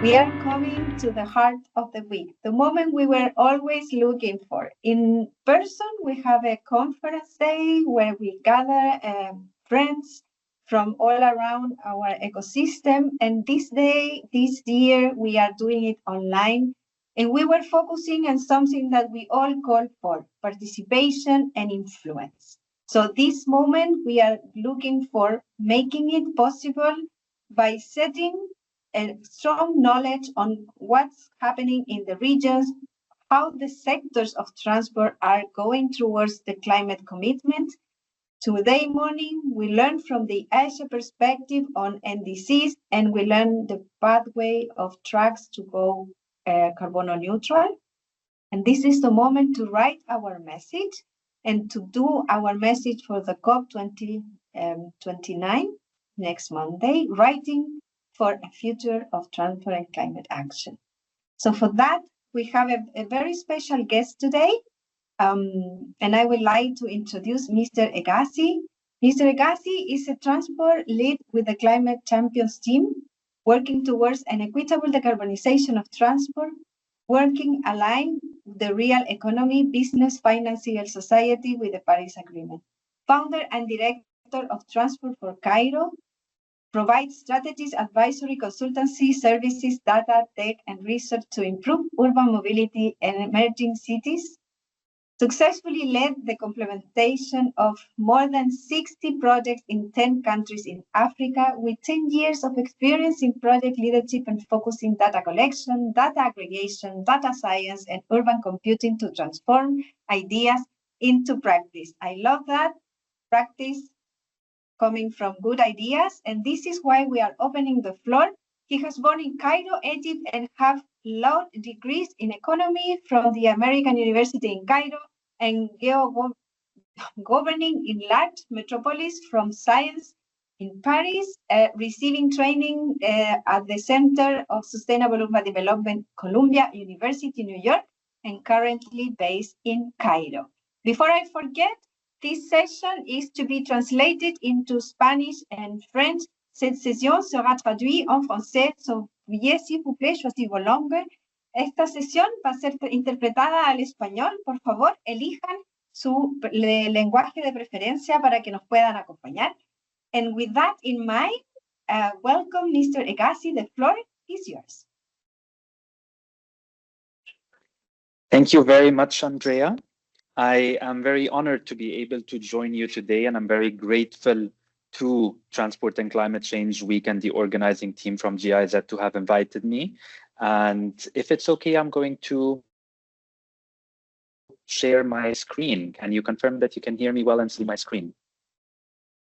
We are coming to the heart of the week, the moment we were always looking for. In person, we have a conference day where we gather friends from all around our ecosystem. And this year, we are doing it online. And we were focusing on something that we all call for participation and influence. So this moment, we are looking for making it possible by setting a strong knowledge on what's happening in the regions, how the sectors of transport are going towards the climate commitment. Today morning, we learned from the Asia perspective on NDCs, and we learned the pathway of tracks to go carbon neutral. And this is the moment to write our message and to do our message for the COP 2029 next Monday, writing for a future of transport and climate action. So for that, we have a very special guest today, and I would like to introduce Mr. Hegazy. Mr. Hegazy is a transport lead with the Climate Champions team, working towards an equitable decarbonization of transport, working aligned with the real economy, business, financial society with the Paris Agreement. Founder and director of Transport for Cairo, provides strategies, advisory, consultancy, services, data, tech, and research to improve urban mobility in emerging cities. Successfully led the implementation of more than 60 projects in 10 countries in Africa, with 10 years of experience in project leadership and focusing data collection, data aggregation, data science, and urban computing to transform ideas into practice. I love that. Practice coming from good ideas, and this is why we are opening the floor. He has born in Cairo, Egypt, and have law degrees in economy from the American University in Cairo and governing in large metropolis from science in Paris, receiving training at the Center of Sustainable Urban Development, Columbia University, New York, and currently based in Cairo. Before I forget, this session is to be translated into Spanish and French. Cette session sera traduite en français. So, veuillez, s'il vous plaît, choisir vos langues. Esta sesión va a ser interpretada al español. Por favor, elijan su lenguaje de preferencia para que nos puedan acompañar. And with that in mind, welcome, Mr. Hegazy. The floor is yours. Thank you very much, Andrea. I am very honored to be able to join you today, and I'm very grateful to Transport and Climate Change Week and the organizing team from GIZ to have invited me. And if it's okay, I'm going to share my screen. Can you confirm that you can hear me well and see my screen?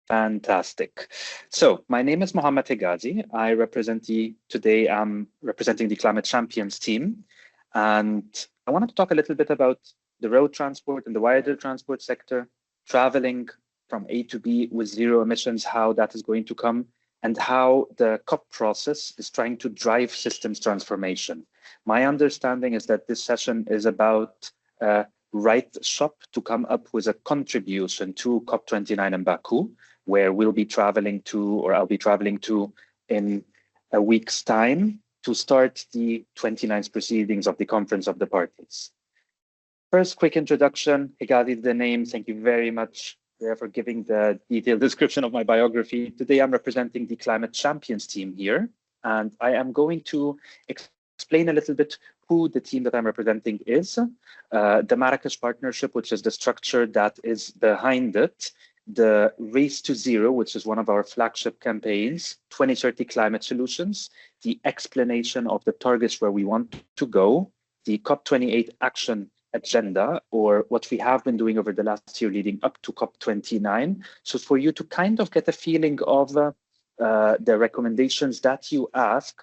Fantastic. So my name is Mohamed Hegazy. Today I'm representing the Climate Champions team. And I wanted to talk a little bit about the road transport and the wider transport sector, traveling from A to B with zero emissions, how that is going to come, and how the COP process is trying to drive systems transformation. My understanding is that this session is about right shop to come up with a contribution to COP29 in Baku, where we'll be traveling to, or I'll be traveling to in a week's time to start the 29th proceedings of the Conference of the Parties. First, quick introduction. Hegazy is the name. Thank you very much for giving the detailed description of my biography. Today, I'm representing the Climate Champions team here, and I am going to explain a little bit who the team that I'm representing is. The Marrakesh Partnership, which is the structure that is behind it, the Race to Zero, which is one of our flagship campaigns, 2030 Climate Solutions, the explanation of the targets where we want to go, the COP28 Action Agenda, or what we have been doing over the last year leading up to COP29. So for you to kind of get a feeling of the recommendations that you ask,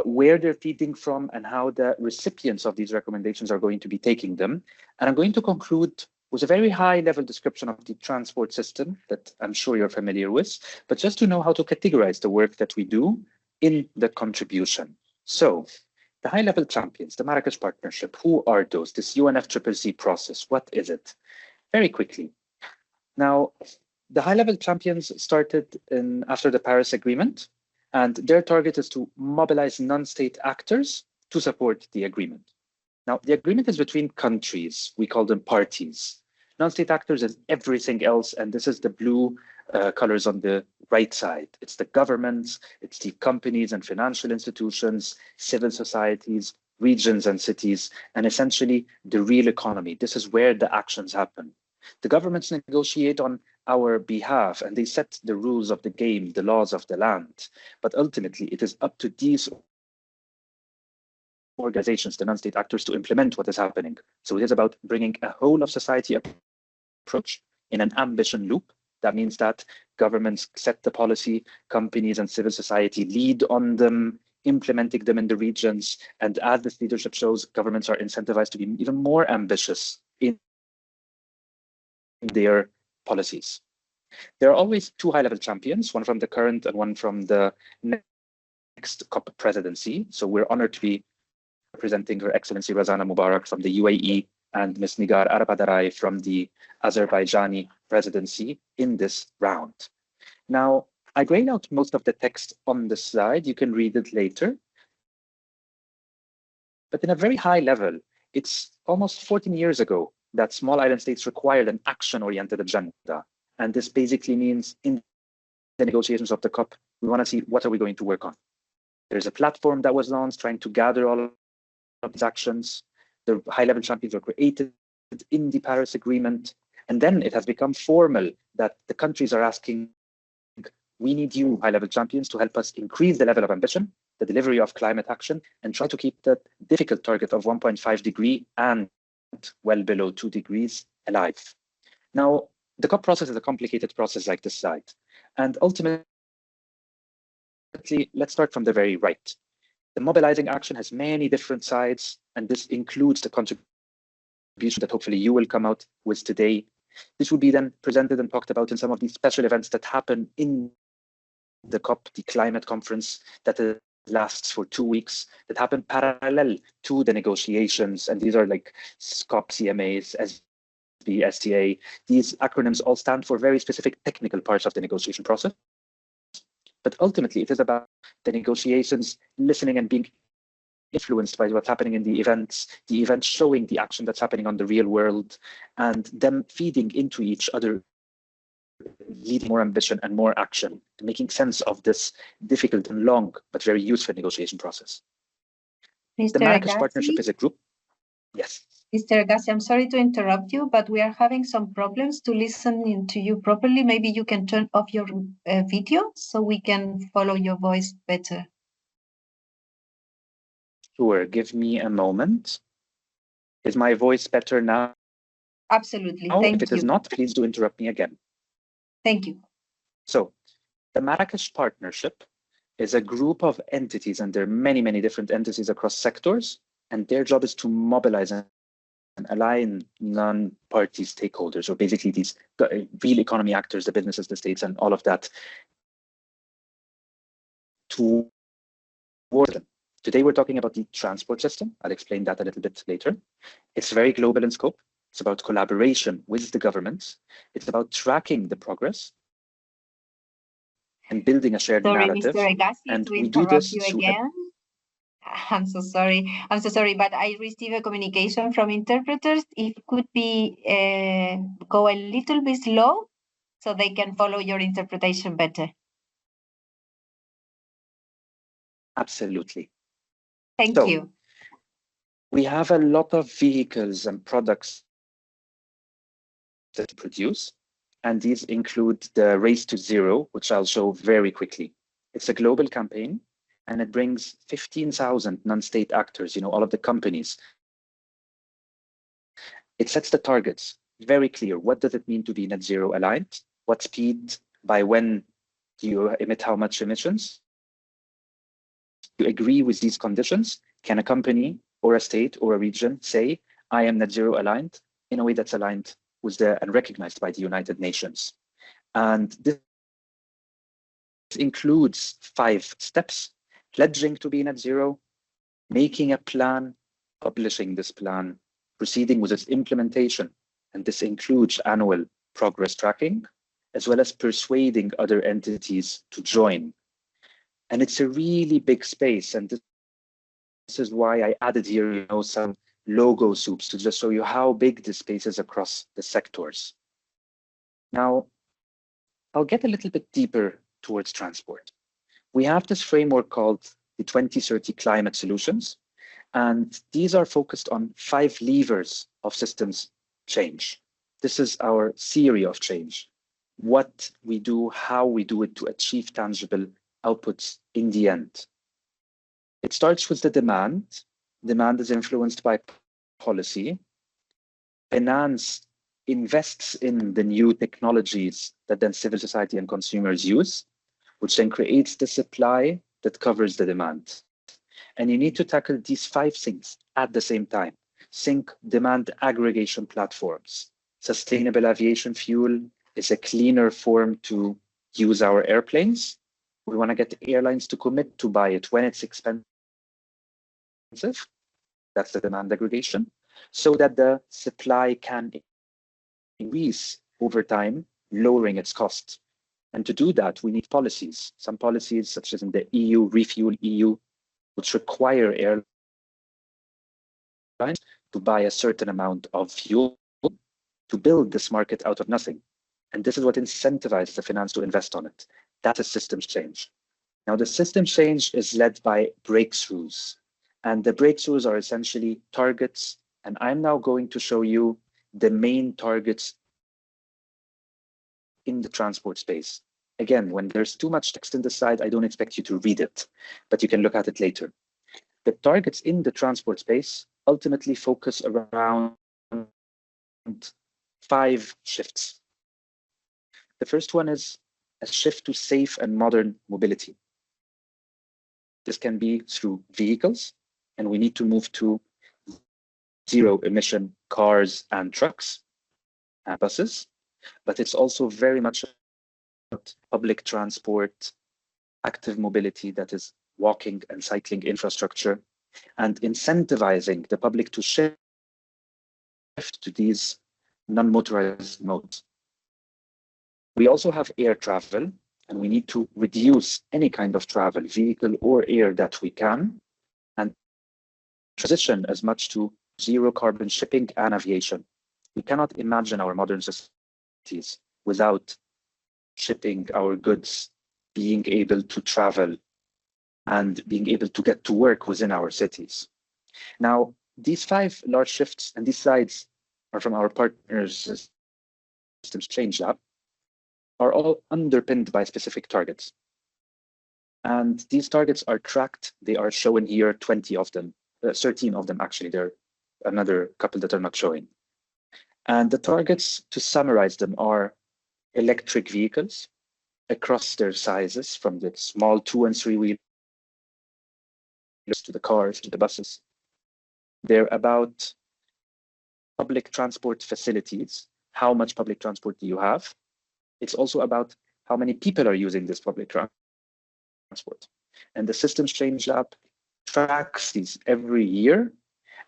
where they're feeding from, and how the recipients of these recommendations are going to be taking them. And I'm going to conclude with a very high level description of the transport system that I'm sure you're familiar with, but just to know how to categorize the work that we do in the contribution. So the high-level champions, the Marrakesh Partnership, who are those? This UNFCCC process, what is it? Very quickly. Now, the high-level champions started after the Paris Agreement, And their target is to mobilize non-state actors to support the agreement. Now, the agreement is between countries. We call them parties. Non-state actors is everything else, and this is the blue colors on the right side. It's the governments, it's the companies and financial institutions, civil societies, regions and cities, and essentially the real economy. This is where the actions happen. The governments negotiate on our behalf, and they set the rules of the game, the laws of the land. But ultimately, it is up to these organizations, the non-state actors, to implement what is happening. So it is about bringing a whole of society approach in an ambition loop. That means that governments set the policy, companies and civil society lead on them, implementing them in the regions. And as this leadership shows, governments are incentivized to be even more ambitious in their policies. There are always two high-level champions, one from the current and one from the next COP presidency. So we're honored to be representing Her Excellency Razana Mubarak from the UAE and Ms. Nigar Arabadarai from the Azerbaijani presidency in this round. Now, I grayed out most of the text on the slide. You can read it later. But in a very high level, it's almost 14 years ago that small island states required an action-oriented agenda. And this basically means in the negotiations of the COP, we want to see what are we going to work on. There's a platform that was launched trying to gather all of these actions. The high-level champions were created in the Paris Agreement. And then it has become formal that the countries are asking, we need you, high-level champions, to help us increase the level of ambition, the delivery of climate action, and try to keep that difficult target of 1.5 degree and well below 2 degrees alive. Now, the COP process is a complicated process like this slide. And ultimately, let's start from the very right. The mobilizing action has many different sides, and this includes the contribution that hopefully you will come out with today. This will be then presented and talked about in some of these special events that happen in the COP, the climate conference that lasts for 2 weeks, that happen parallel to the negotiations. And these are like COP, CMAs, SB, STA. These acronyms all stand for very specific technical parts of the negotiation process. But ultimately, it is about the negotiations, listening and being influenced by what's happening in the events showing the action that's happening on the real world, and them feeding into each other, leading more ambition and more action, and making sense of this difficult and long but very useful negotiation process. Mr. The Marrakesh Hegazy? Partnership is a group. Yes. Mr. Hegazy, I'm sorry to interrupt you, but we are having some problems to listen to you properly. Maybe you can turn off your video so we can follow your voice better. Sure, give me a moment. Is my voice better now? Absolutely, thank you. If it is not, please do interrupt me again. Thank you. So, the Marrakesh Partnership is a group of entities, and there are many, many different entities across sectors, and their job is to mobilize and align non-party stakeholders, or basically these real economy actors, the businesses, the states, and all of that, towards them. Today, we're talking about the transport system. I'll explain that a little bit later. It's very global in scope. It's about collaboration with the governments. It's about tracking the progress and building a shared narrative. Mr. Hegazy, and we we do this you again. I'm so sorry, but I received a communication from interpreters. It could be go a little bit slow so they can follow your interpretation better. Absolutely. Thank you. We have a lot of vehicles and products that produce, and these include the Race to Zero, which I'll show very quickly. It's a global campaign, and it brings 15,000 non-state actors, all of the companies. It sets the targets very clear. What does it mean to be net zero aligned? What speed? By when do you emit how much emissions? You agree with these conditions? Can a company or a state or a region say, I am net zero aligned in a way that's aligned with and recognized by the United Nations? And this includes 5 steps: pledging to be net zero, making a plan, publishing this plan, proceeding with its implementation. And this includes annual progress tracking, as well as persuading other entities to join. And it's a really big space. And this is why I added here, some logo soups to just show you how big this space is across the sectors. Now, I'll get a little bit deeper towards transport. We have this framework called the 2030 Climate Solutions, and these are focused on 5 levers of systems change. This is our theory of change, what we do, how we do it to achieve tangible outputs in the end. It starts with the demand. Demand is influenced by policy. Finance invests in the new technologies that then civil society and consumers use, which then creates the supply that covers the demand. And you need to tackle these 5 things at the same time. Think demand aggregation platforms. Sustainable aviation fuel is a cleaner form to use our airplanes. We want to get the airlines to commit to buy it when it's expensive. That's the demand aggregation, so that the supply can increase over time, lowering its cost. And to do that, we need policies. Some policies, such as in the EU, Refuel EU, which require airlines to buy a certain amount of fuel to build this market out of nothing. And this is what incentivizes the finance to invest on it. That's a systems change. Now, the systems change is led by breakthroughs. And the breakthroughs are essentially targets. And I'm now going to show you the main targets in the transport space. Again, when there's too much text in the slide, I don't expect you to read it, but you can look at it later. The targets in the transport space ultimately focus around 5 shifts. The first one is a shift to safe and modern mobility. This can be through vehicles, and we need to move to zero emission cars and trucks and buses, but it's also very much about public transport, active mobility, that is walking and cycling infrastructure, and incentivizing the public to shift to these non-motorized modes. We also have air travel, and we need to reduce any kind of travel, vehicle or air, that we can, and transition as much to zero carbon shipping and aviation. We cannot imagine our modern societies without shipping our goods, being able to travel, and being able to get to work within our cities. Now, these 5 large shifts, and these slides are from our partners' Systems Change Lab, are all underpinned by specific targets. And these targets are tracked. They are shown here, 20 of them, 13 of them actually. There are another couple that are not showing. And the targets, to summarize them, are electric vehicles across their sizes, from the small 2- and 3-wheelers to the cars, to the buses. They're about public transport facilities. How much public transport do you have? It's also about how many people are using this public transport. And the Systems Change Lab tracks these every year.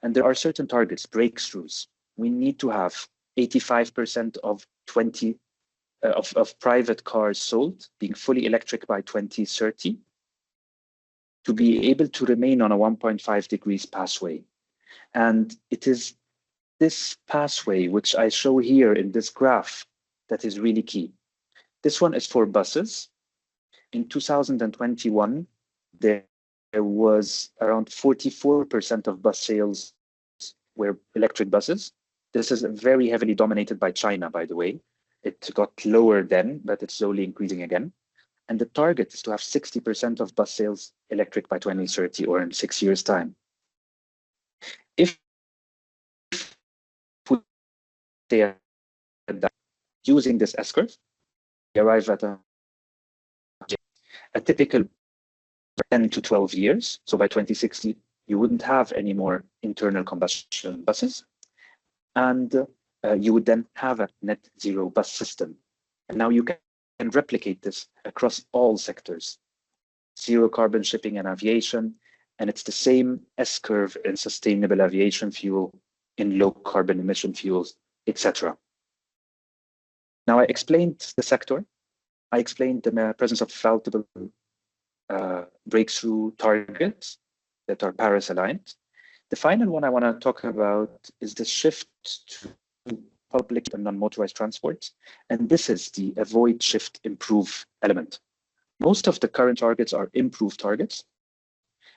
And there are certain targets, breakthroughs. We need to have 85% of private cars sold being fully electric by 2030 to be able to remain on a 1.5 degrees pathway. And it is this pathway, which I show here in this graph, that is really key. This one is for buses. In 2021, there was around 44% of bus sales were electric buses. This is very heavily dominated by China, by the way. It got lower then, but it's slowly increasing again. And the target is to have 60% of bus sales electric by 2030, or in 6 years' time. If they are using this S-curve, we arrive at a typical 10 to 12 years. So by 2060, you wouldn't have any more internal combustion buses. And you would then have a net zero bus system. And now you can replicate this across all sectors. Zero carbon shipping and aviation. And it's the same S-curve in sustainable aviation fuel, in low carbon emission fuels, etc. Now, I explained the sector. I explained the presence of breakthrough targets that are Paris-aligned. The final one I want to talk about is the shift to public and non-motorized transport. And this is the avoid, shift, improve element. Most of the current targets are improved targets.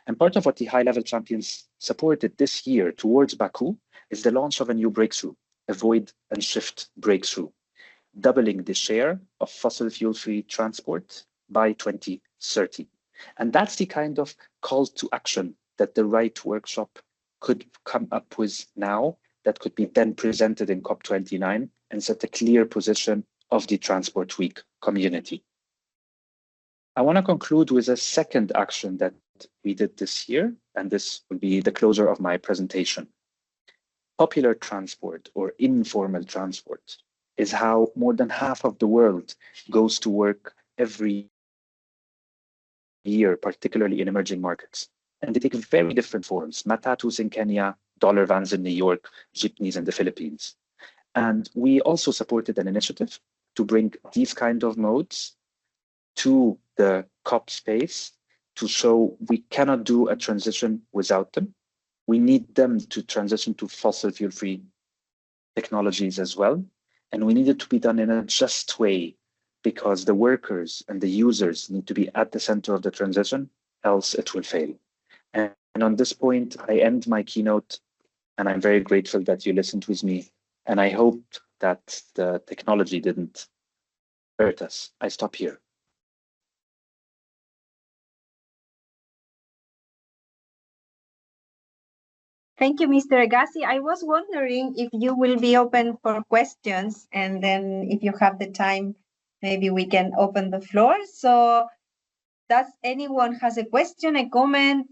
And part of what the high-level champions supported this year towards Baku is the launch of a new breakthrough, avoid and shift breakthrough, doubling the share of fossil fuel-free transport by 2030. And that's the kind of call to action that the right workshop could come up with now that could be then presented in COP29 and set a clear position of the Transport Week community. I want to conclude with a second action that we did this year, and this will be the closure of my presentation. Popular transport or informal transport is how more than half of the world goes to work every year, particularly in emerging markets. And they take very different forms: matatus in Kenya, dollar vans in New York, jeepneys in the Philippines. And we also supported an initiative to bring these kind of modes to the COP space to show we cannot do a transition without them. We need them to transition to fossil fuel-free technologies as well. And we need it to be done in a just way, because the workers and the users need to be at the center of the transition, else it will fail. And on this point, I end my keynote, and I'm very grateful that you listened with me. And I hope that the technology didn't hurt us. I stop here. Thank you, Mr. Hegazy. I was wondering if you will be open for questions, and then if you have the time, maybe we can open the floor. So does anyone has a question, a comment,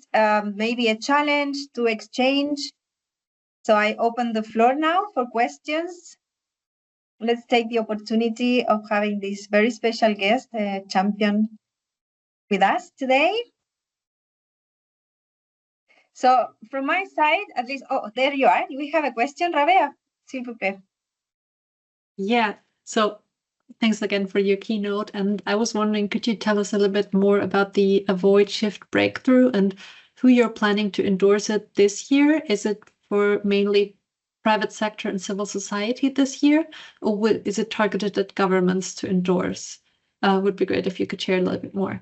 maybe a challenge to exchange? So I open the floor now for questions. Let's take the opportunity of having this very special guest, champion, with us today. So from my side, at least, oh, there you are. We have a question, Rabea, s'il vous plaît. Yeah, so thanks again for your keynote. And I was wondering, could you tell us a little bit more about the Avoid Shift Breakthrough and who you're planning to endorse it this year? Is it for mainly private sector and civil society this year, or is it targeted at governments to endorse? Would be great if you could share a little bit more.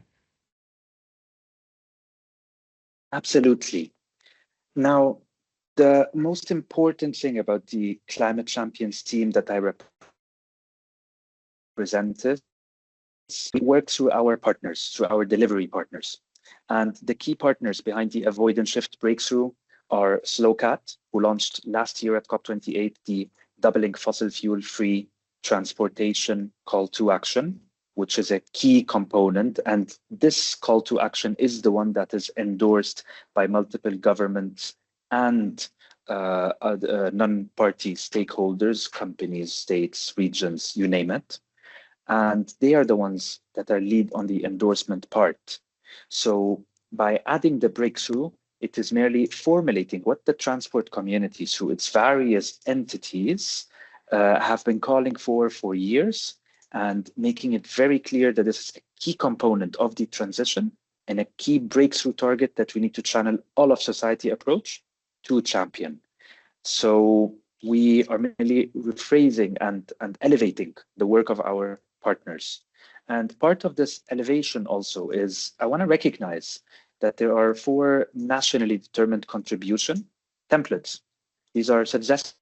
Absolutely. Now, the most important thing about the Climate Champions team that I represented is we work through our partners, through our delivery partners. And the key partners behind the Avoid and Shift Breakthrough are SlowCat, who launched last year at COP28 the Doubling Fossil Fuel-Free Transportation Call to Action, which is a key component. And this call to action is the one that is endorsed by multiple governments and non-party stakeholders, companies, states, regions, you name it. And they are the ones that are lead on the endorsement part. So by adding the breakthrough, it is merely formulating what the transport community through its various entities have been calling for years, and making it very clear that this is a key component of the transition and a key breakthrough target that we need to channel all of society approach to champion. So we are merely rephrasing and elevating the work of our partners. And part of this elevation also is, I want to recognize that there are 4 nationally determined contribution templates. These are suggestions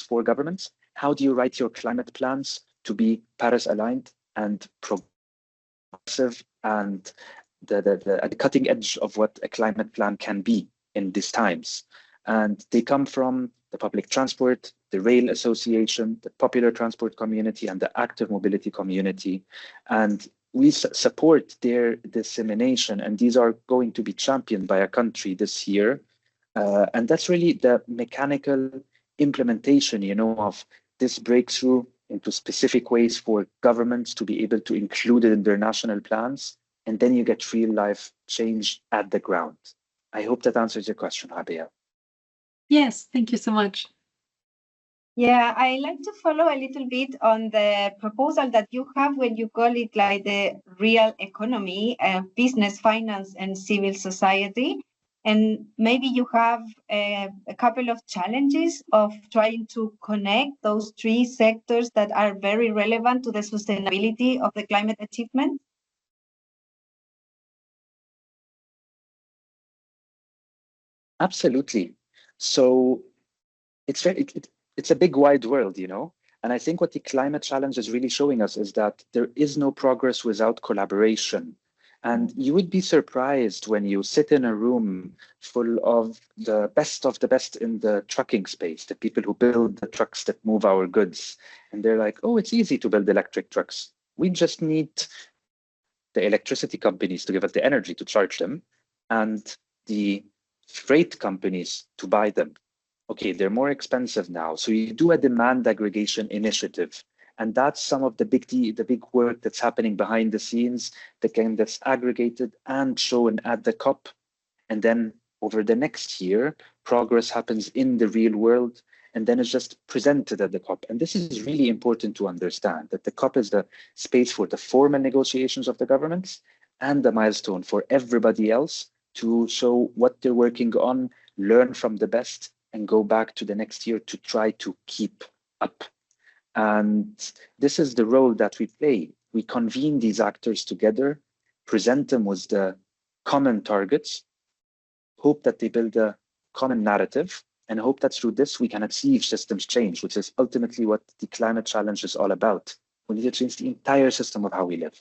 for governments. How do you write your climate plans to be Paris aligned and progressive and at the cutting edge of what a climate plan can be in these times? And they come from the public transport, the rail association, the popular transport community, and the active mobility community. And we support their dissemination, and these are going to be championed by a country this year. And that's really the mechanical implementation, of this breakthrough into specific ways for governments to be able to include it in their national plans. And then you get real life change at the ground. I hope that answers your question, Rabea. Yes, thank you so much. Yeah, I like to follow a little bit on the proposal that you have when you call it like the real economy, business, finance, and civil society. And maybe you have a couple of challenges of trying to connect those three sectors that are very relevant to the sustainability of the climate achievement. Absolutely. So it's a big wide world, you know. And I think what the climate challenge is really showing us is that there is no progress without collaboration. And you would be surprised when you sit in a room full of the best in the trucking space, the people who build the trucks that move our goods. And they're like, oh, it's easy to build electric trucks. We just need the electricity companies to give us the energy to charge them and the freight companies to buy them. Okay, they're more expensive now. So you do a demand aggregation initiative. And that's some of the big work that's happening behind the scenes, that's aggregated and shown at the COP. And then over the next year, progress happens in the real world, and then it's just presented at the COP. And this is really important to understand, that the COP is the space for the formal negotiations of the governments and the milestone for everybody else to show what they're working on, learn from the best, and go back to the next year to try to keep up. And this is the role that we play. We convene these actors together, present them with the common targets, hope that they build a common narrative, and hope that through this we can achieve systems change, which is ultimately what the climate challenge is all about. We need to change the entire system of how we live.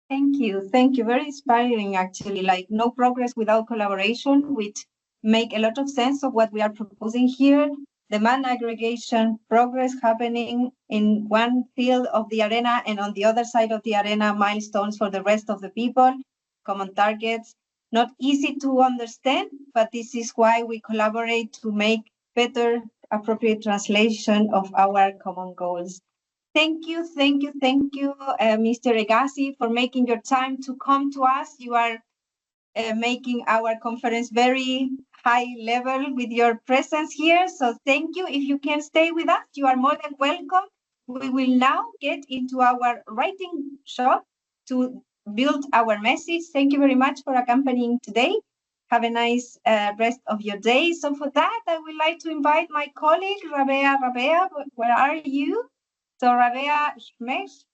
Thank you. Thank you. Very inspiring, actually. Like no progress without collaboration, which make a lot of sense of what we are proposing here. Demand aggregation, progress happening in one field of the arena, and on the other side of the arena, milestones for the rest of the people, common targets. Not easy to understand, but this is why we collaborate to make better, appropriate translation of our common goals. Thank you, Mr. Hegazy, for making your time to come to us. You are making our conference very high level with your presence here. So thank you. If you can stay with us, you are more than welcome. We will now get into our writing shop to build our message. Thank you very much for accompanying today. Have a nice rest of your day. So for that, I would like to invite my colleague, Rabea. Rabea, where are you? So Rabea Schmesh,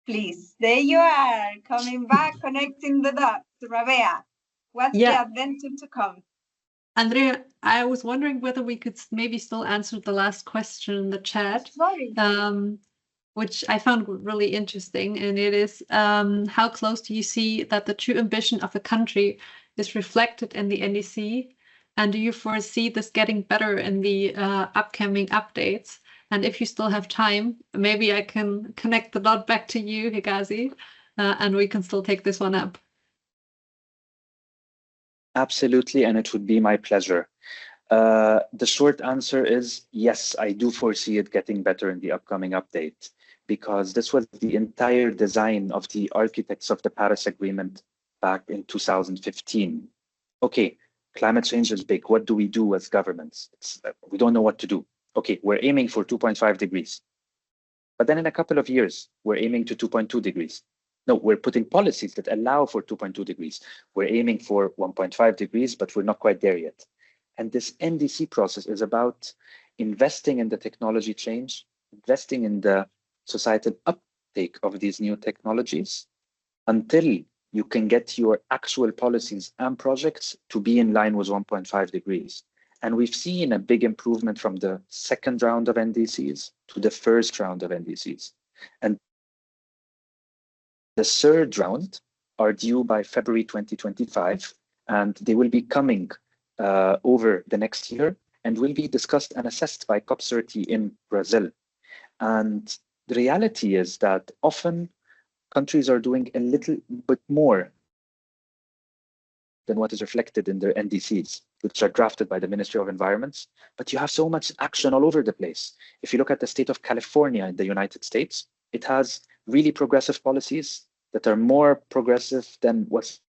please. There you are, coming back, connecting the dots. Rabea, what's the adventure to come? Andrea, I was wondering whether we could maybe still answer the last question in the chat. Sorry. Which I found really interesting. And it is, how close do you see that the true ambition of a country is reflected in the NDC? And do you foresee this getting better in the upcoming updates? And if you still have time, maybe I can connect the dot back to you, Hegazy, and we can still take this one up. Absolutely, and it would be my pleasure. The short answer is yes, I do foresee it getting better in the upcoming update, because this was the entire design of the architects of the Paris Agreement back in 2015. Okay, climate change is big. What do we do as governments? We don't know what to do. Okay, we're aiming for 2.5 degrees. But then in a couple of years, we're aiming to 2.2 degrees. No, we're putting policies that allow for 2.2 degrees. We're aiming for 1.5 degrees, but we're not quite there yet. And this NDC process is about investing in the technology change, investing in the societal uptake of these new technologies until you can get your actual policies and projects to be in line with 1.5 degrees. And we've seen a big improvement from the second round of NDCs to the first round of NDCs. And the third round are due by February 2025, and they will be coming over the next year and will be discussed and assessed by COP30 in Brazil. And the reality is that often countries are doing a little bit more than what is reflected in their NDCs, which are drafted by the Ministry of Environment. But you have so much action all over the place. If you look at the state of California in the United States, it has really progressive policies that are more progressive than what's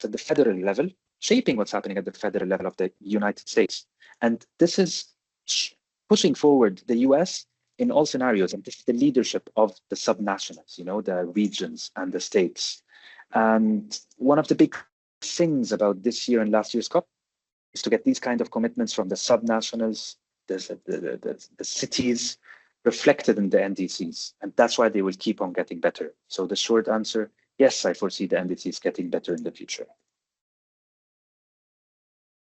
at the federal level. shaping what's happening at the federal level of the United States. And this is pushing forward the US in all scenarios. And this is the leadership of the subnationals, the regions and the states. And one of the big things about this year and last year's COP is to get these kind of commitments from the subnationals, the cities, reflected in the NDCs. And that's why they will keep on getting better. So the short answer, yes, I foresee the NDCs getting better in the future.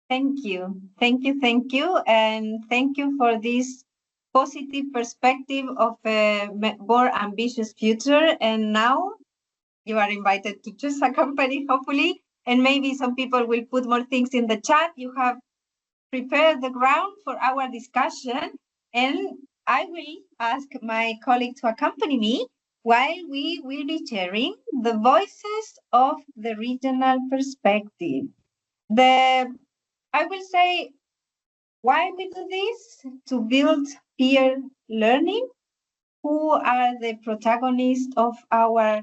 Thank you. Thank you. Thank you. And thank you for this positive perspective of a more ambitious future. And now you are invited to choose a company, hopefully. And maybe some people will put more things in the chat. You have prepared the ground for our discussion. And I will ask my colleague to accompany me while we will be sharing the voices of the regional perspective. I will say why we do this: to build peer learning. Who are the protagonists of our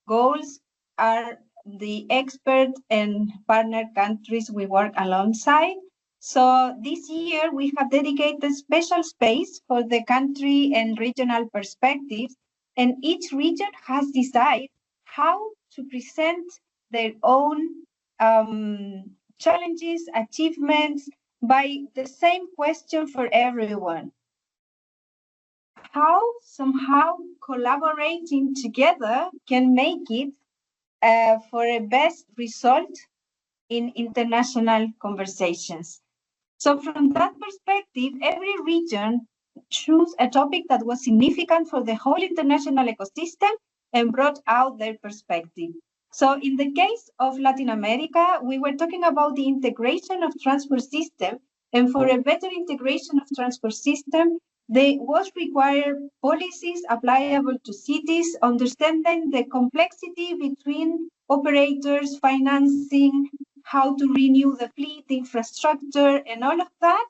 goals? Are the expert and partner countries we work alongside. So this year we have dedicated special space for the country and regional perspectives, and each region has decided how to present their own challenges, achievements, by the same question for everyone. How somehow collaborating together can make it for a best result in international conversations. So from that perspective, every region chose a topic that was significant for the whole international ecosystem and brought out their perspective. So in the case of Latin America, we were talking about the integration of transport system, and for a better integration of transport system, there was required policies applicable to cities, understanding the complexity between operators, financing, how to renew the fleet, infrastructure, and all of that,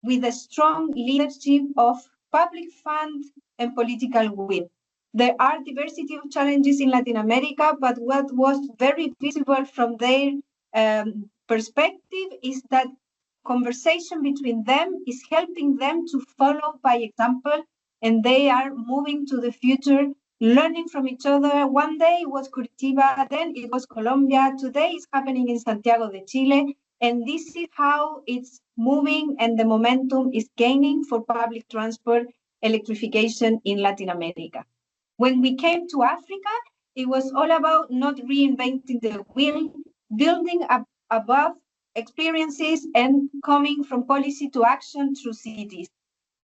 with a strong leadership of public fund and political will. There are diversity of challenges in Latin America, but what was very visible from their perspective is that conversation between them is helping them to follow by example, and they are moving to the future, learning from each other. One day it was Curitiba, then it was Colombia, today it's happening in Santiago de Chile, and this is how it's moving and the momentum is gaining for public transport electrification in Latin America. When we came to Africa, it was all about not reinventing the wheel, building up above experiences and coming from policy to action through cities.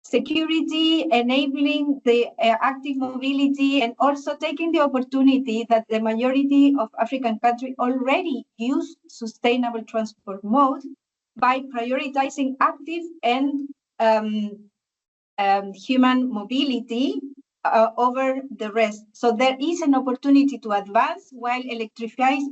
Security, enabling the active mobility, and also taking the opportunity that the majority of African countries already use sustainable transport mode by prioritizing active and human mobility over the rest. So there is an opportunity to advance while electrified,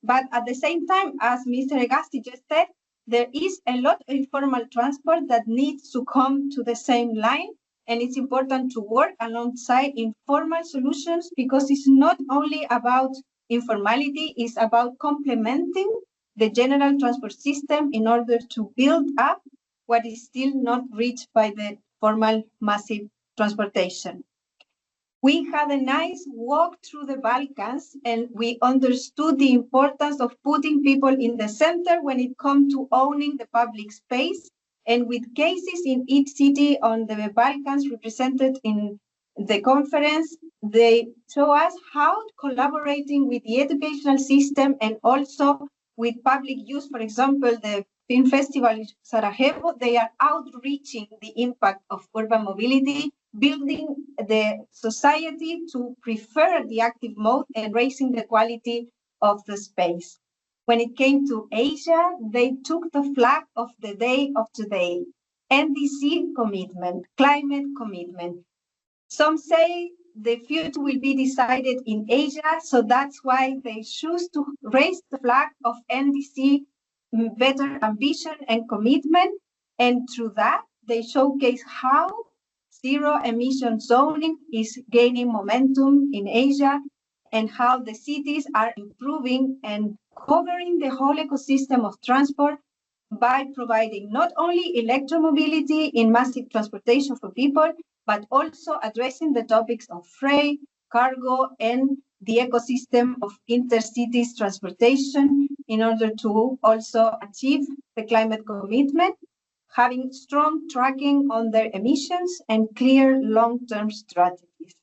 but at the same time, as Mr. Hegazy just said, there is a lot of informal transport that needs to come to the same line, and it's important to work alongside informal solutions because it's not only about informality, it's about complementing the general transport system in order to build up what is still not reached by the formal massive transportation. We had a nice walk through the Balkans, and we understood the importance of putting people in the center when it comes to owning the public space. And with cases in each city on the Balkans represented in the conference, they show us how collaborating with the educational system and also with public use, for example, the film festival in Sarajevo, they are outreaching the impact of urban mobility, building the society to prefer the active mode and raising the quality of the space. When it came to Asia, they took the flag of the day of today, NDC commitment, climate commitment. Some say the future will be decided in Asia, so that's why they choose to raise the flag of NDC, better ambition and commitment, and through that, they showcase how zero emission zoning is gaining momentum in Asia and how the cities are improving and covering the whole ecosystem of transport by providing not only electromobility in massive transportation for people, but also addressing the topics of freight, cargo, and the ecosystem of intercities transportation in order to also achieve the climate commitment, having strong tracking on their emissions and clear long-term strategies.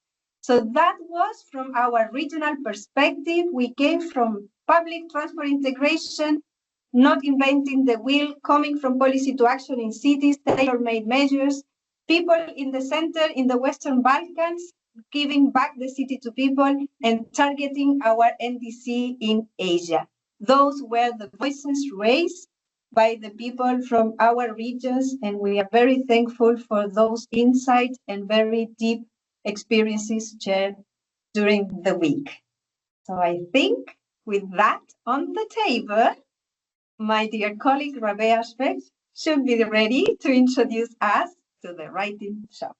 So that was from our regional perspective. We came from public transport integration, not inventing the wheel, coming from policy to action in cities, tailor-made measures, people in the center in the Western Balkans, giving back the city to people, and targeting our NDC in Asia. Those were the voices raised by the people from our regions, and we are very thankful for those insights and very deep experiences shared during the week. So I think with that on the table, my dear colleague Rabea Speck should be ready to introduce us to the writing shop.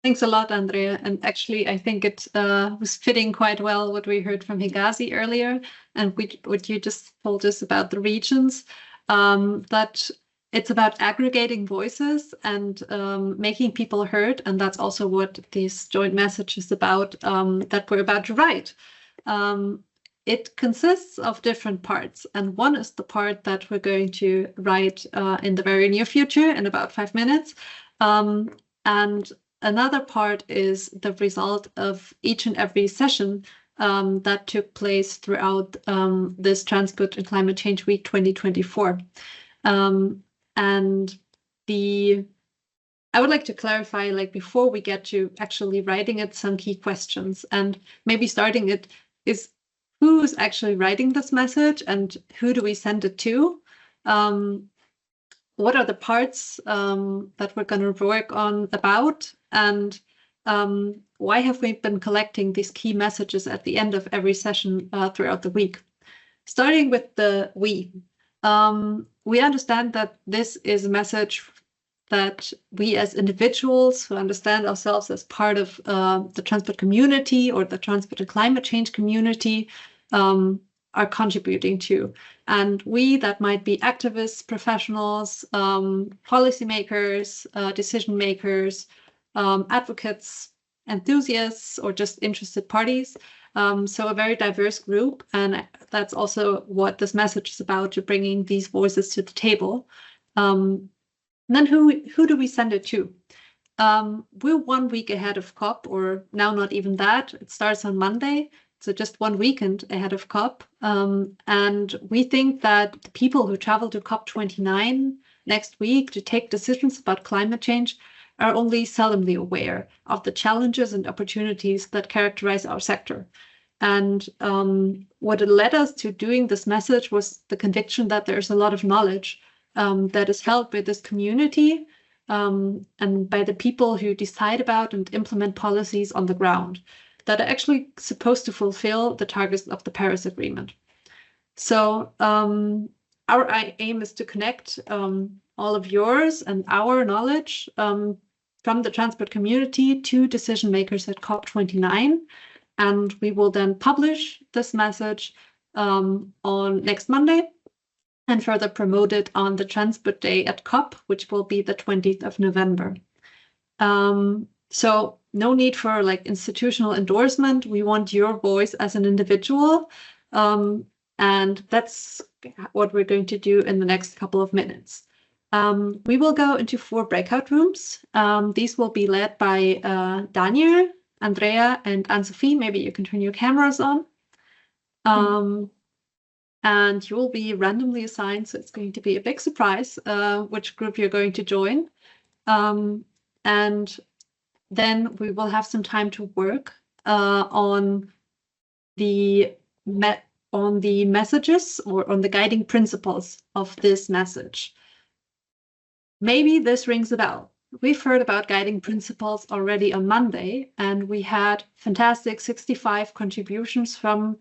Thanks a lot, Andrea. And actually, I think it was fitting quite well what we heard from Hegazy earlier and what you just told us about the regions, that it's about aggregating voices and making people heard. And that's also what this joint message is about, that we're about to write. It consists of different parts. And one is the part that we're going to write in the very near future in about 5 minutes. And another part is the result of each and every session that took place throughout this Transport and Climate Change Week 2024. And I would like to clarify, like before we get to actually writing it, some key questions. And maybe starting it is, who's actually writing this message and who do we send it to? What are the parts that we're going to work on about? And why have we been collecting these key messages at the end of every session throughout the week? Starting with the we understand that this is a message that we as individuals who understand ourselves as part of the transport community or the transport and climate change community are contributing to. And we, that might be activists, professionals, policymakers, decision makers, advocates, enthusiasts, or just interested parties. So a very diverse group. And that's also what this message is about, to bringing these voices to the table. And then who do we send it to? We're 1 week ahead of COP, or now not even that. It starts on Monday. So just 1 weekend ahead of COP. And we think that the people who travel to COP29 next week to take decisions about climate change are only seldomly aware of the challenges and opportunities that characterize our sector. And what led us to doing this message was the conviction that there's a lot of knowledge that is held by this community and by the people who decide about and implement policies on the ground that are actually supposed to fulfill the targets of the Paris Agreement. So our aim is to connect all of yours and our knowledge from the transport community to decision makers at COP29. And we will then publish this message on next Monday and further promote it on the Transport Day at COP, which will be the 20th of November. So no need for like institutional endorsement. We want your voice as an individual. And that's what we're going to do in the next couple of minutes. We will go into 4 breakout rooms. These will be led by Daniel, Andrea, and Anne-Sophie. Maybe you can turn your cameras on. And you will be randomly assigned, so it's going to be a big surprise which group you're going to join. And then we will have some time to work on the messages or on the guiding principles of this message. Maybe this rings a bell. We've heard about guiding principles already on Monday, and we had fantastic 65 contributions from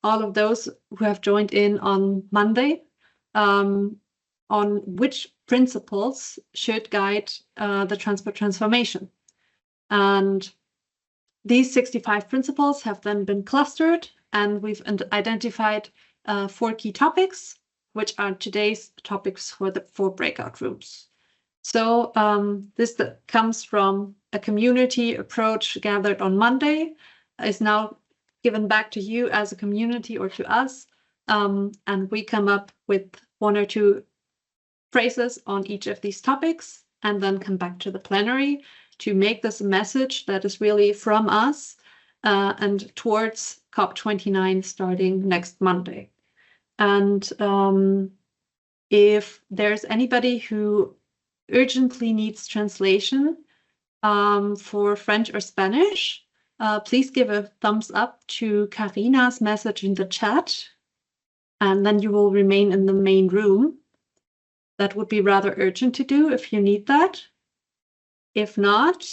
all of those who have joined in on Monday on which principles should guide the transport transformation. And these 65 principles have then been clustered and we've identified 4 key topics, which are today's topics for the 4 breakout rooms. So this comes from a community approach gathered on Monday, is now given back to you as a community or to us, and we come up with 1 or 2 phrases on each of these topics, and then come back to the plenary to make this a message that is really from us and towards COP29 starting next Monday. And if there's anybody who urgently needs translation for French or Spanish, please give a thumbs up to Karina's message in the chat, and then you will remain in the main room. That would be rather urgent to do if you need that. If not,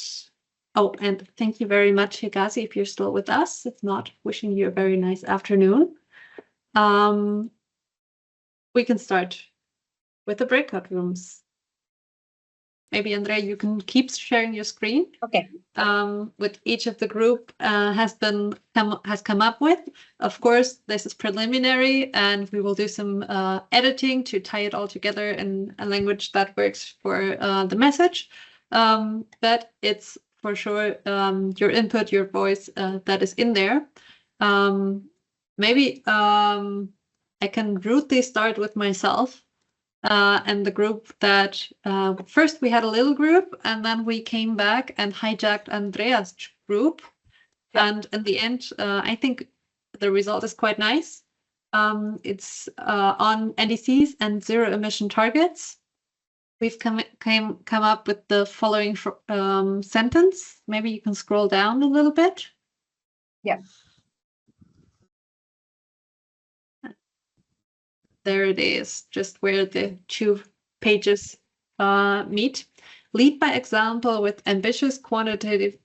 oh, and thank you very much, Hegazy, if you're still with us. If not, wishing you a very nice afternoon. We can start with the breakout rooms. Maybe, Andrea, you can keep sharing your screen. Okay. With each of the group has come up with. Of course, this is preliminary, and we will do some editing to tie it all together in a language that works for the message. But it's for sure your input, your voice that is in there. Maybe I can rudely start with myself. And the group that first we had a little group, and then we came back and hijacked Andrea's group. And in the end, I think the result is quite nice. It's on NDCs and zero emission targets. We've come up with the following sentence. Maybe you can scroll down a little bit. Yeah. There it is, just where the 2 pages meet. Lead by example with ambitious quantitative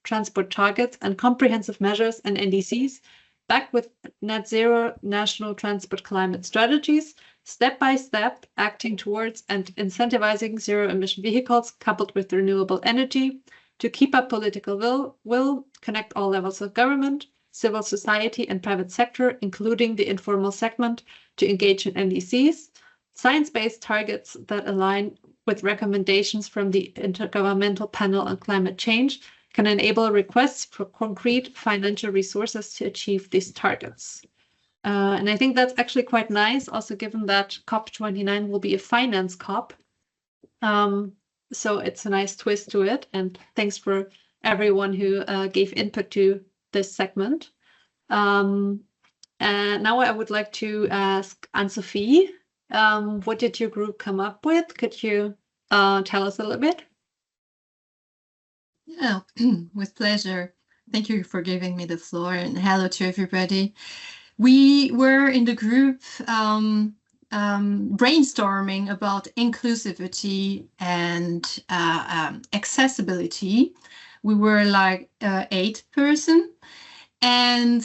transport targets and comprehensive measures and NDCs, backed with net zero national transport climate strategies, step by step acting towards and incentivizing zero emission vehicles coupled with renewable energy to keep up political will, connect all levels of government, civil society and private sector, including the informal segment, to engage in NDCs, science-based targets that align with recommendations from the Intergovernmental Panel on Climate Change can enable requests for concrete financial resources to achieve these targets. And I think that's actually quite nice, also given that COP29 will be a finance COP. So it's a nice twist to it. And thanks for everyone who gave input to this segment. And now I would like to ask Anne-Sophie, what did your group come up with? Could you tell us a little bit? Yeah, with pleasure. Thank you for giving me the floor, and hello to everybody. We were in the group brainstorming about inclusivity and accessibility. We were like 8 person, and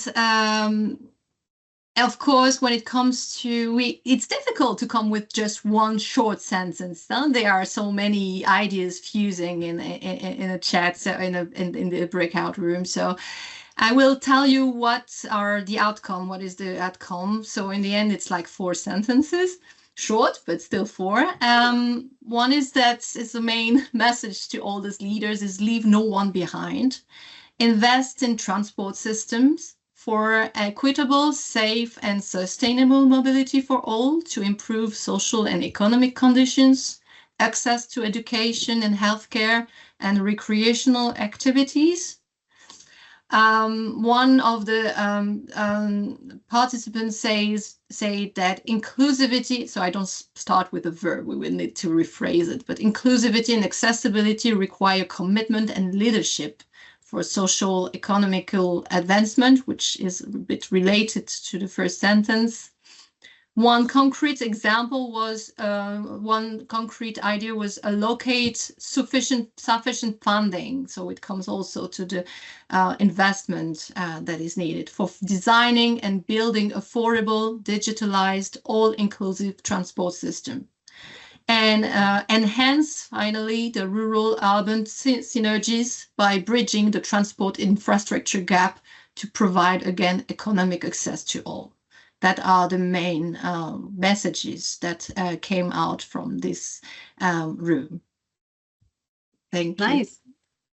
of course, when it comes to it's difficult to come with just one short sentence. There are so many ideas fusing in a chat, so in the breakout room. So I will tell you what are the outcome. What is the outcome? So in the end, it's like 4 sentences. Short, but still 4. One is that is the main message to all these leaders is leave no one behind. Invest in transport systems for equitable, safe, and sustainable mobility for all to improve social and economic conditions, access to education and healthcare, and recreational activities. One of the participants say that inclusivity, so I don't start with a verb, we will need to rephrase it, but inclusivity and accessibility require commitment and leadership for social economical advancement, which is a bit related to the first sentence. One concrete example was, one concrete idea was allocate sufficient funding. So it comes also to the investment that is needed for designing and building affordable, digitalized, all-inclusive transport system. And enhance, finally, the rural-urban synergies by bridging the transport infrastructure gap to provide, again, economic access to all. That are the main messages that came out from this room. Thank you. Nice.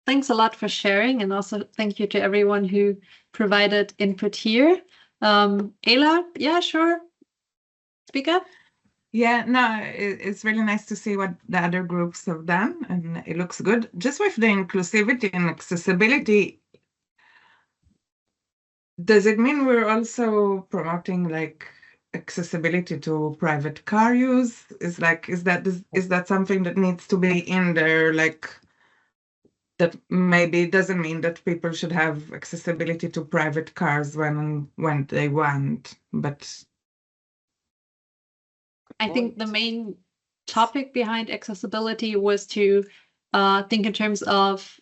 Thanks a lot for sharing, and also thank you to everyone who provided input here. Ayla, yeah, sure. Speak up. Yeah, no, it's really nice to see what the other groups have done, and it looks good. Just with the inclusivity and accessibility, does it mean we're also promoting like accessibility to private car use? Is that something that needs to be in there? Like that maybe doesn't mean that people should have accessibility to private cars when they want, but I think the main topic behind accessibility was to think in terms of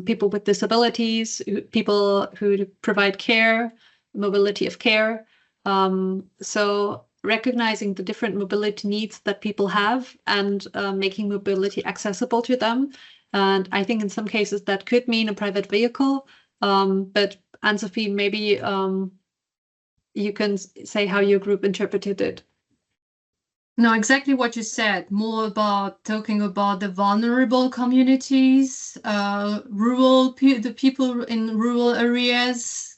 people with disabilities, people who provide care, mobility of care. So recognizing the different mobility needs that people have and making mobility accessible to them. And I think in some cases that could mean a private vehicle. But Anne-Sophie, maybe you can say how your group interpreted it. No, exactly what you said. More about talking about the vulnerable communities, the people in rural areas,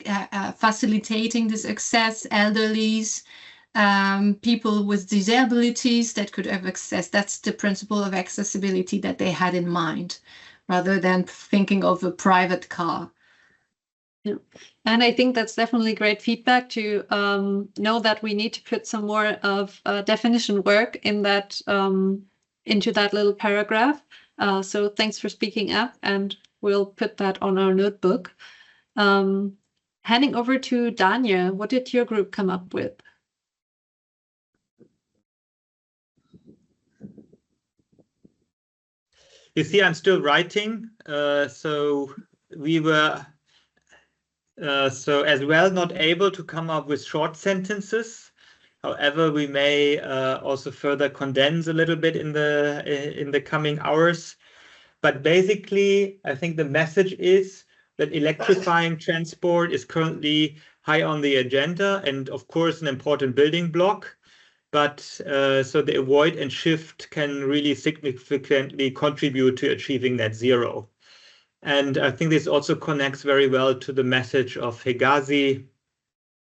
facilitating this access, elderlies, people with disabilities that could have access. That's the principle of accessibility that they had in mind, rather than thinking of a private car. Yeah. And I think that's definitely great feedback to know that we need to put some more of definition work in that into that little paragraph. So thanks for speaking up, and we'll put that on our notebook. Handing over to Danya, what did your group come up with? You see, I'm still writing, so we were so as well not able to come up with short sentences. However, we may also further condense a little bit in the coming hours. But basically, I think the message is that electrifying transport is currently high on the agenda and, of course, an important building block. But so the avoid and shift can really significantly contribute to achieving net zero. And I think this also connects very well to the message of Hegazy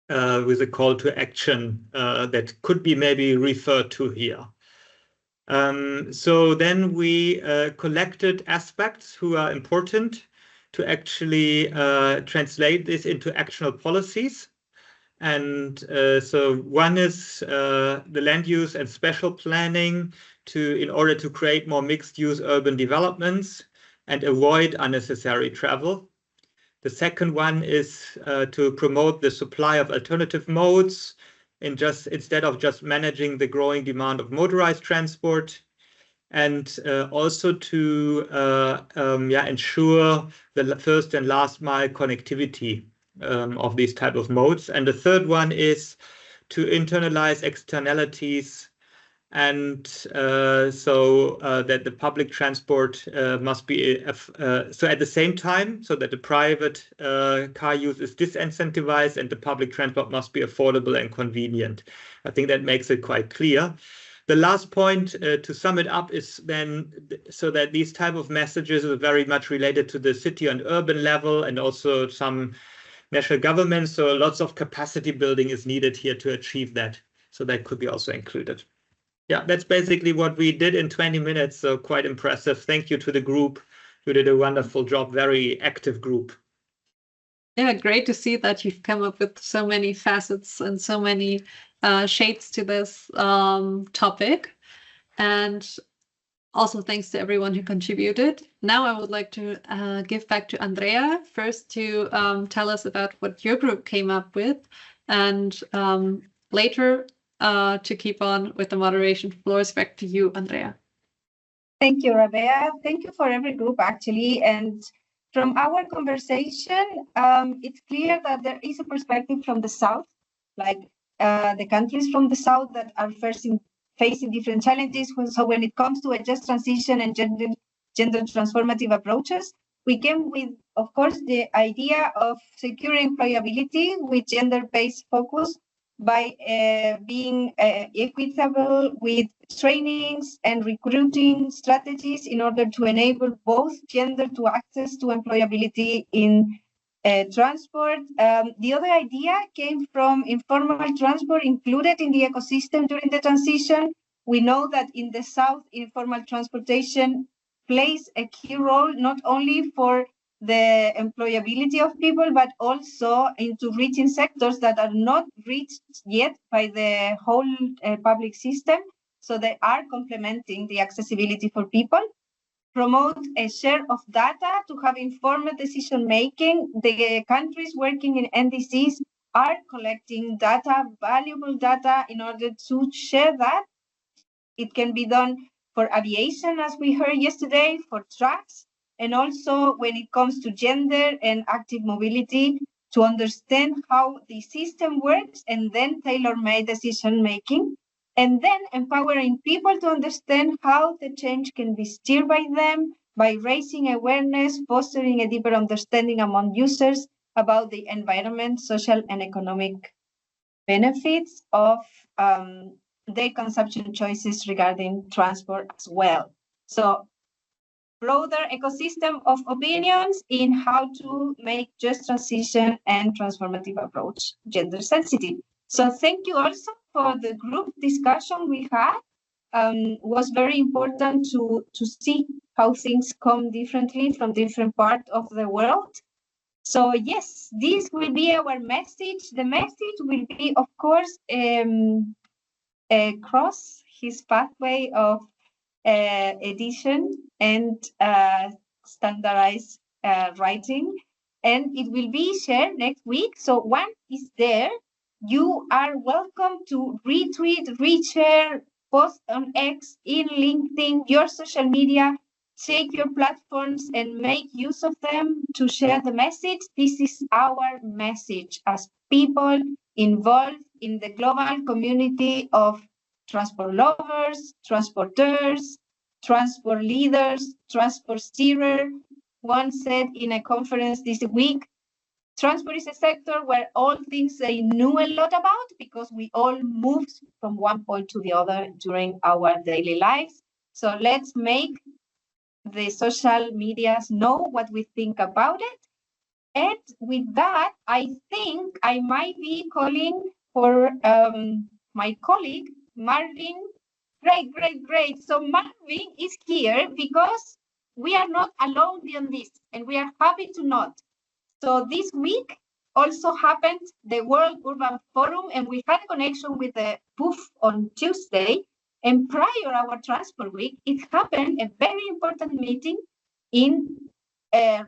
with a call to action that could be maybe referred to here. So then we collected aspects who are important to actually translate this into actionable policies. And so one is the land use and spatial planning in order to create more mixed use urban developments and avoid unnecessary travel. The second one is to promote the supply of alternative modes instead of just managing the growing demand of motorized transport, and also to ensure the first and last mile connectivity of these type of modes. And the third one is to internalize externalities, and so that the public transport must be so at the same time, so that the private car use is disincentivized and the public transport must be affordable and convenient. I think that makes it quite clear. The last point, to sum it up, is then so that these type of messages are very much related to the city and urban level and also some national governments. So lots of capacity building is needed here to achieve that. So that could be also included. Yeah, that's basically what we did in 20 minutes. So quite impressive. Thank you to the group. You did a wonderful job. Very active group. Yeah, great to see that you've come up with so many facets and so many shades to this topic. And also thanks to everyone who contributed. Now I would like to give back to Andrea first to tell us about what your group came up with, and later to keep on with the moderation. Floor is back to you, Andrea. Thank you, Rabea. Thank you for every group, actually. And from our conversation, it's clear that there is a perspective from the South, like the countries from the South that are facing different challenges. So when it comes to a just transition and gender transformative approaches, we came with, of course, the idea of securing employability with gender-based focus by being equitable with trainings and recruiting strategies in order to enable both gender to access to employability in transport. The other idea came from informal transport included in the ecosystem during the transition. We know that in the South, informal transportation plays a key role, not only for the employability of people, but also into reaching sectors that are not reached yet by the whole public system. So they are complementing the accessibility for people. Promote a share of data to have informed decision-making. The countries working in NDCs are collecting data, valuable data, in order to share that. It can be done for aviation, as we heard yesterday, for trucks, and also when it comes to gender and active mobility, to understand how the system works and then tailor-made decision-making, and then empowering people to understand how the change can be steered by them, by raising awareness, fostering a deeper understanding among users about the environment, social and economic benefits of their consumption choices regarding transport as well. So broader ecosystem of opinions in how to make just transition and transformative approach gender sensitive. So thank you also for the group discussion we had. Was very important to see how things come differently from different parts of the world. So yes, this will be our message. The message will be, of course, across his pathway of edition and standardized writing, and it will be shared next week. So once it's there, you are welcome to retweet, reshare, post on X, in LinkedIn, your social media, take your platforms and make use of them to share the message. This is our message as people involved in the global community of transport lovers, transporteurs, transport leaders, transport steerer. One said in a conference this week, transport is a sector where all things they knew a lot about because we all moved from one point to the other during our daily lives. So let's make the social medias know what we think about it. And with that, I think I might be calling for my colleague, Marvin. Great. So Marvin is here because we are not alone on this, and we are happy to not. So this week also happened the World Urban Forum, and we had a connection with the booth on Tuesday. And prior our transport week, it happened a very important meeting in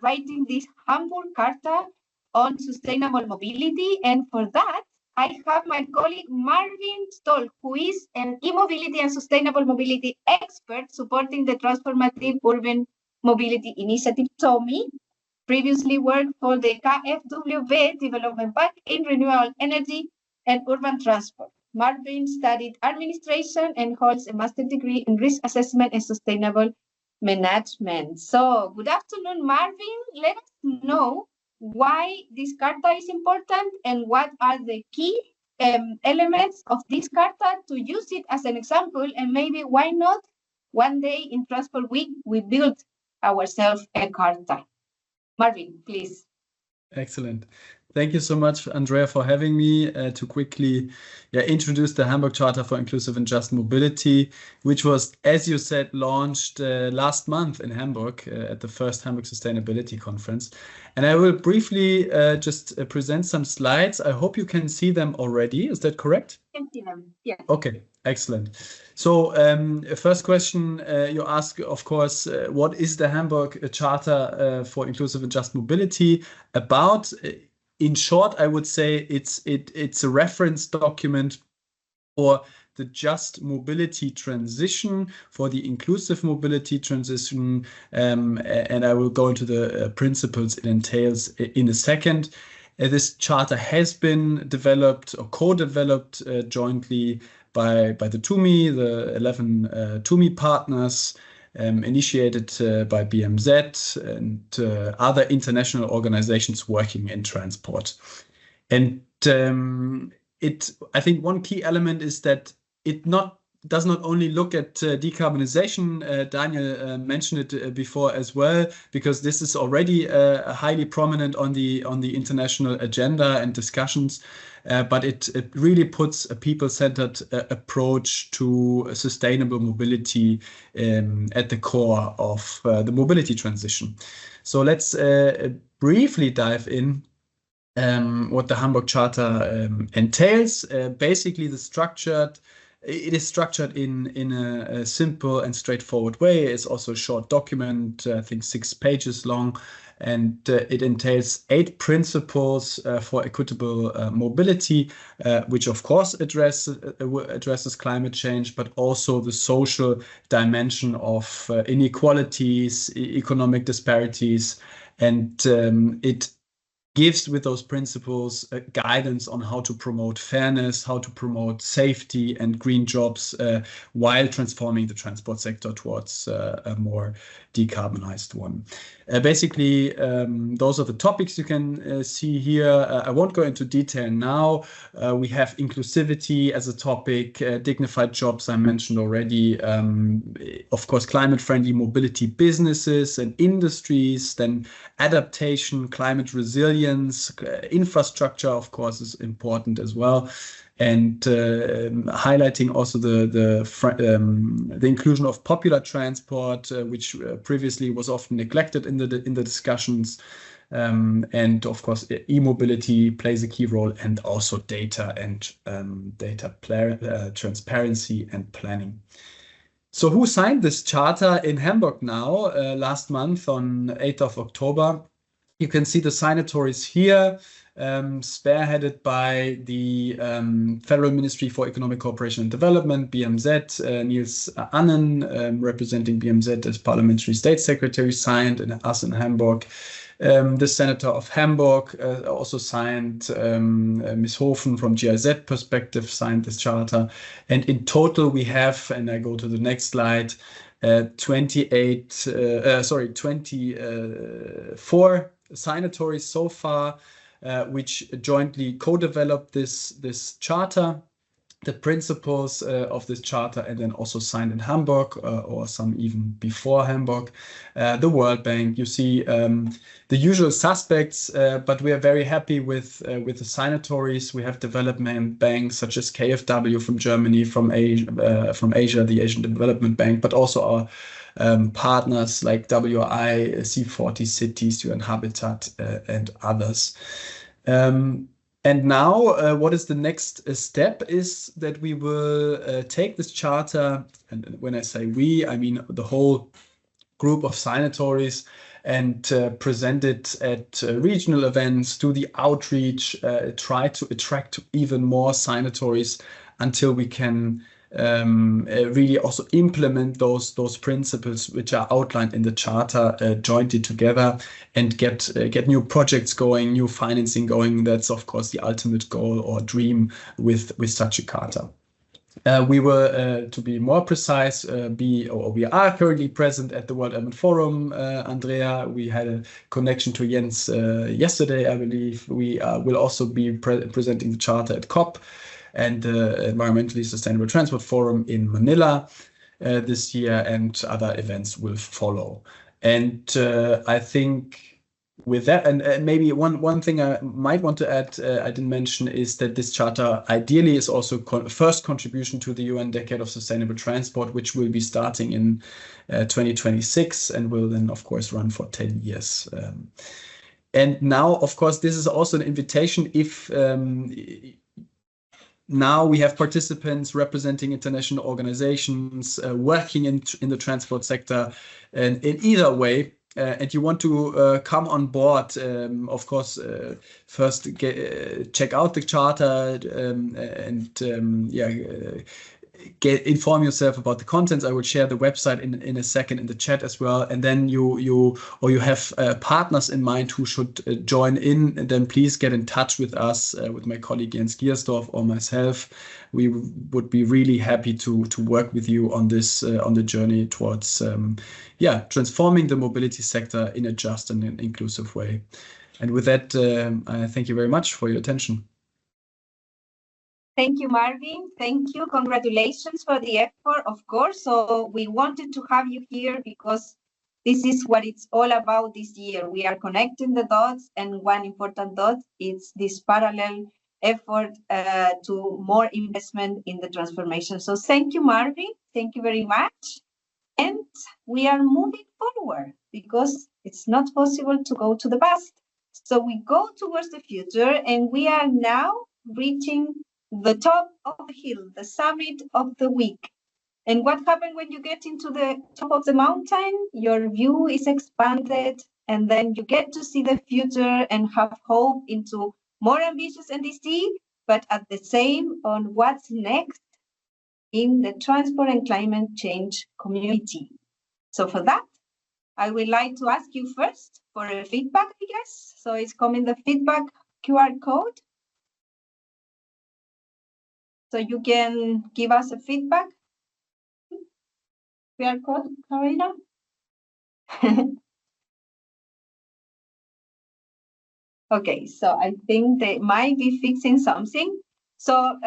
writing this Hamburg Carta on sustainable mobility. And for that, I have my colleague Marvin Stolz, who is an e-mobility and sustainable mobility expert supporting the Transformative Urban Mobility Initiative, TOMI, previously worked for the KfW Development Bank in renewable energy and urban transport. Marvin studied administration and holds a master's degree in risk assessment and sustainable management. So good afternoon, Marvin. Let us know why this Carta is important and what are the key elements of this Carta to use it as an example, and maybe why not one day in Transport Week we build ourselves a Carta. Marvin, please. Excellent. Thank you so much, Andrea, for having me to quickly introduce the Hamburg Charter for Inclusive and Just Mobility, which was, as you said, launched last month in Hamburg at the first Hamburg Sustainability Conference. And I will briefly just present some slides. I hope you can see them already. Is that correct? I can see them, yes. Okay, excellent. So first question you ask, of course, what is the Hamburg Charter for Inclusive and Just Mobility about? In short, I would say it's a reference document for the just mobility transition, for the inclusive mobility transition, and I will go into the principles it entails in a second. This charter has been developed or co-developed jointly by the TUMI, the 11 TUMI partners, initiated by BMZ and other international organizations working in transport. And I think one key element is that it does not only look at decarbonization. Daniel mentioned it before as well, because this is already highly prominent on the international agenda and discussions. But it really puts a people-centered approach to sustainable mobility at the core of the mobility transition. So let's briefly dive in what the Hamburg Charter entails. Basically, it is structured in a simple and straightforward way. It's also a short document, I think 6 pages long, and it entails 8 principles for equitable mobility, which of course addresses climate change, but also the social dimension of inequalities, economic disparities, and it gives with those principles guidance on how to promote fairness, how to promote safety and green jobs while transforming the transport sector towards a more decarbonized one. Basically, those are the topics you can see here. I won't go into detail now. We have inclusivity as a topic, dignified jobs I mentioned already, of course, climate-friendly mobility businesses and industries, then adaptation, climate resilience, infrastructure, of course, is important as well, and highlighting also the inclusion of popular transport, which previously was often neglected in the discussions, and of course e-mobility plays a key role, and also data and transparency and planning. So who signed this charter in Hamburg now last month on 8th of October? You can see the signatories here, spearheaded by the Federal Ministry for Economic Cooperation and Development, BMZ. Niels Annen, representing BMZ as Parliamentary State Secretary, signed, and us in Hamburg. The Senator of Hamburg also signed. Ms. Hofen from GIZ Perspective signed this charter. And in total we have, and I go to the next slide, 24 signatories so far, which jointly co-developed this charter, the principles of this charter, and then also signed in Hamburg, or some even before Hamburg. The World Bank, you see the usual suspects, but we are very happy with the signatories. We have development banks such as KfW from Germany, from Asia, the Asian Development Bank, but also our partners like WI, C40 Cities, UN Habitat, and others. And now what is the next step is that we will take this charter, and when I say we, I mean the whole group of signatories, and present it at regional events, do the outreach, try to attract even more signatories until we can really also implement those principles which are outlined in the charter jointly together, and get new projects going, new financing going. That's of course the ultimate goal or dream with such a charter. We will, to be more precise, we are currently present at the World Urban Forum. Andrea, we had a connection to Jens yesterday, I believe. We will also be presenting the charter at COP and the Environmentally Sustainable Transport Forum in Manila this year, and other events will follow. And I think with that, and maybe one thing I might want to add, I didn't mention, is that this charter ideally is also first contribution to the UN Decade of Sustainable Transport, which will be starting in 2026 and will then, of course, run for 10 years. And now, of course, this is also an invitation if now we have participants representing international organizations working in the transport sector, and in either way, and you want to come on board, of course, first check out the charter and inform yourself about the contents. I will share the website in a second in the chat as well. And then you have partners in mind who should join in, and then please get in touch with us, with my colleague Jens Giersdorf or myself. We would be really happy to work with you on this on the journey towards transforming the mobility sector in a just and an inclusive way. And with that, I thank you very much for your attention. Thank you, Marvin. Thank you. Congratulations for the effort, of course. So we wanted to have you here because this is what it's all about this year. We are connecting the dots, and one important dot is this parallel effort to more investment in the transformation. So thank you, Marvin. Thank you very much. And we are moving forward because it's not possible to go to the past. So we go towards the future, and we are now reaching the top of the hill, the summit of the week. And what happens when you get into the top of the mountain? Your view is expanded, and then you get to see the future and have hope into more ambitious NDC, but at the same on what's next in the transport and climate change community. So for that, I would like to ask you first for a feedback, I guess. So it's coming the feedback QR code. So you can give us a feedback. QR code, Karina? Okay, so I think they might be fixing something. So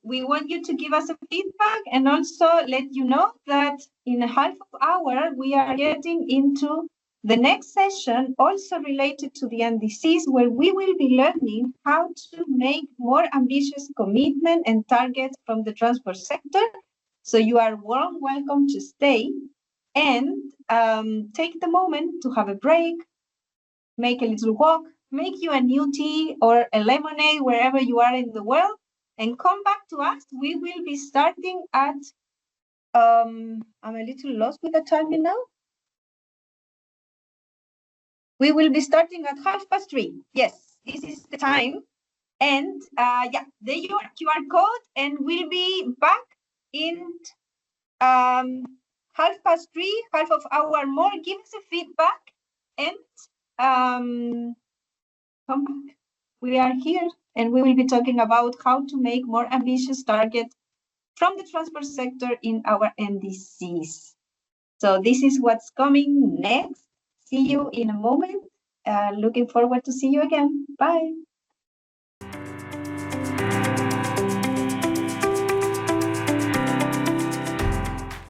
we want you to give us a feedback and also let you know that in a half of hour, we are getting into the next session also related to the NDCs, where we will be learning how to make more ambitious commitment and targets from the transport sector. So you are warm welcome to stay and take the moment to have a break, make a little walk, make you a new tea or a lemonade wherever you are in the world, and come back to us. We will be starting at, I'm a little lost with the timing now. We will be starting at 3:30. Yes, this is the time. And there you are, QR code, and we'll be back in 3:30, half of hour more. Give us a feedback and come back. We are here, and we will be talking about how to make more ambitious targets from the transport sector in our NDCs. So this is what's coming next. See you in a moment. Looking forward to see you again. Bye.